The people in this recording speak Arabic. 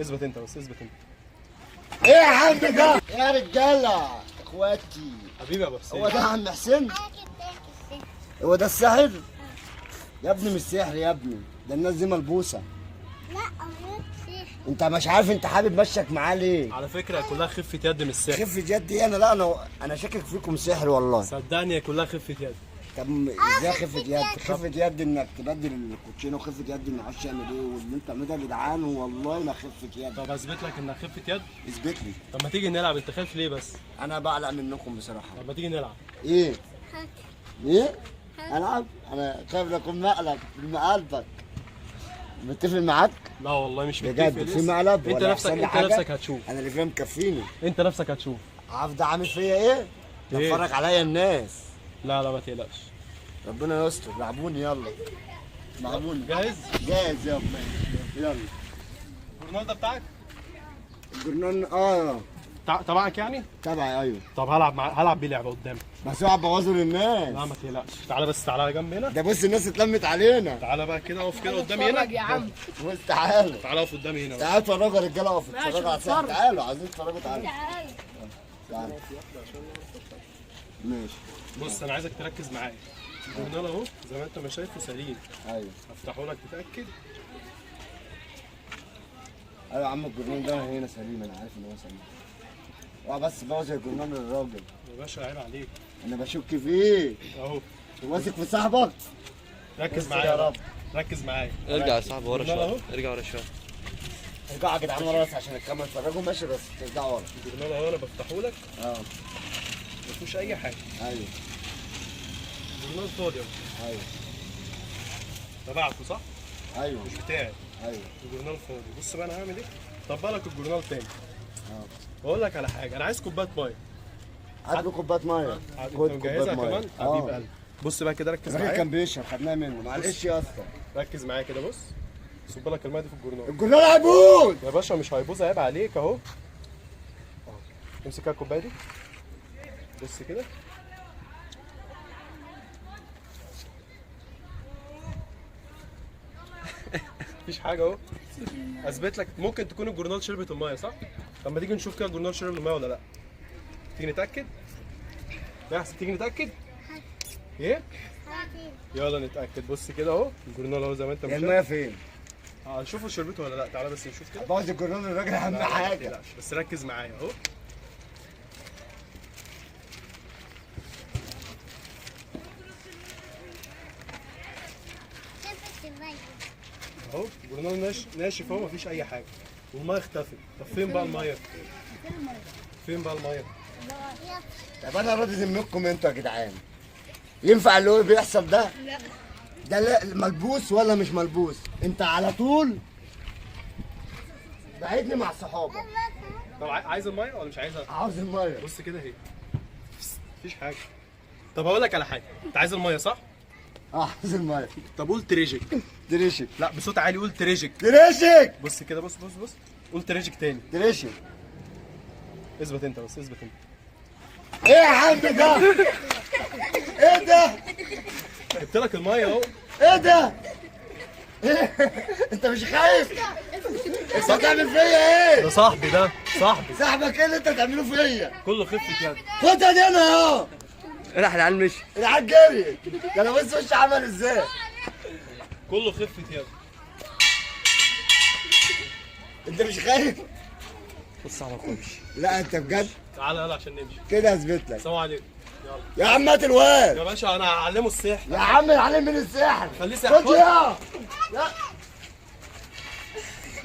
اثبت انت بس، اثبت انت. ايه يا عم ده؟ يا رجاله اخواتي حبيبي يا ابو حسين. هو ده عم حسين؟ هو ده الساحر؟ يا ابني مش سحر يا ابني، ده الناس دي ملبوسه. لا هو سحر. انت مش عارف انت حابب مشك معاه ليه؟ على فكره كلها خفه يد من السحر. خفة يد ايه؟ انا شاكك فيكم سحر والله. صدقني كلها خفه يد. طب ازاي خفة يد؟ خفة يد انك تبدل الكوتشينه، وخفة يد ان معرفش يعمل ايه، واللي انت عامله ده يا جدعان والله ما خفة يد. طب اثبت لك انها خفه يد. اثبت لي. طب ما تيجي نلعب، انت خايف ليه بس؟ انا بقلق منكم بصراحه. طب ما تيجي نلعب. ايه؟ هات. ايه؟ العب؟ انا خايف اكون مقلب من قلبك. متفق معاك؟ لا والله مش متفق بجد في لسه. مقلب؟ انت ولا نفسك يحصل لي انت حاجة؟ نفسك هتشوف. انا اللي فاهم مكفيني. انت نفسك هتشوف. عارف ده عامل فيا ايه؟ ايه؟ اتفرج عليا الناس. لا لا ما تقلقش. ربنا يستر. لعبوني يلا. لعبوني. جاهز؟ جاهز يابا. يلا. الجورنال ده بتاعك؟ الجرنان تبعك يعني؟ تبعي ايوه. طب هلعب بيه لعبه قدامك. بس اوعى تبوظوا للناس. لا ما تقلقش. تعالى بس، تعالى على جنب هنا. ده بص الناس اتلمت علينا. تعالى بقى كده، اقف كده قدامي هنا. يا عم. بص تعالوا. تعالى اقف قدامي هنا. تعالوا اتفرجوا يا رجاله، اقفوا ماشي، اتفرجوا على الساحر. نتفرج. تعالوا عايزين تتفرجوا تعالوا. تعال. تعالوا. ماشي. بص انا عايزك تركز معايا. الجورنال اهو زي ما انت ما شايفه سليم. ايوه. هفتحه لك تتاكد. ايوه يا عم الجرنان ده هنا سليم، انا عارف ان هو سليم. اوعى بس بوظ الجرنان للراجل. يا باشا عيب عليك. انا بشك فيه. اهو واثق في صاحبك. ركز بس معايا يا بقى. رب. ركز معايا. ارجع يا صاحبي ورا الجورنال شويه، اهو. ارجع ورا شويه. ارجعوا يا جدعان ورا بس عشان الكاميرا اتفرجوا. ماشي بس ترجعوا ورا. الجورنال اهو انا بفتحه لك، اه ما فيهوش اي حاجه. ايوه الجورنال فاضي اهو. ايوه تبعته صح؟ ايوه مش بتاعي. ايوه. الجورنال فاضي. بص بقى انا هعمل ايه؟ طبق لك الجورنال تاني. اه واقول لك على حاجه، انا عايز كوبايه ميه. هات له كوبايه ميه. انت خد مجهزها كوباية كمان؟ مية. حبيب قلبي. بص بقى كده، ركز الراجل معايا. كان بيشرب خدناها منه. معلش يا اسطى. ركز معايا كده. بص صب لك الميه دي في الجورنال. الجرنان هيبوظ. يا باشا مش هيبوظ، عيب عليك اهو. امسك كده الكوبايه دي. بص كده. مفيش حاجه اهو. اثبت لك ممكن تكون الجورنال شربت الميه صح؟ طب ما تيجي نشوف كده الجورنال شرب الميه ولا لا. تيجي نتاكد؟ بس تيجي نتاكد؟ ايه؟ هاتي. يلا نتاكد. بص كده اهو الجورنال اهو زي ما انت يا مش الميه فين؟ هنشوفه شربته ولا لا. تعالى بس نشوف كده. بوظ الجرنان للراجل اهم لا، ما حاجه. تقلقش، بس ركز معايا اهو. شفت المية. اهو الجورنال ناشف اهو، مفيش اي حاجه والميه اختفت. طب فين بقى الميه؟ فين بقى الميه؟ يلا. طب انا راضي ذمكم انتوا يا جدعان. ينفع اللي هو بيحصل ده؟ لا. ده لا ملبوس ولا مش ملبوس؟ انت على طول بعدني مع صحابك. طب عايز الميه ولا مش عايزها؟ عاوز الميه. بص كده اهي، مفيش حاجه. طب اقول لك على حاجه، انت عايز الميه صح؟ عاوز الميه. طب قول تريجك. دريشك. لا بصوت عالي قول تريجك. دريشك. بص كده، بص بص بص، قول تريجك تاني. دريشك. اثبت انت بس، اثبت انت. ايه يا عم ده؟ ايه ده؟ جبت لك الميه اهو. ايه ده؟ ايه؟ انت مش خايف؟ انت هتعمل فيا ايه؟ ده صاحبي، ده صاحبي. صاحبك ايه اللي انت هتعمله فيا؟ كله خفه يد. خدها دي انا اهو. راح العيال مشي. العيال جري. ده انا بص وش عمل ازاي؟ كله خفه يد. انت مش خايف؟ بص على وامشي. لا انت بجد تعالى يلا عشان نمشي. كده اثبت لك. سلام عليكم. يا عم هات الواد. يا باشا انا هعلمه السحر. يا عم العلم من السحر. خليه سحر. خد يا. لا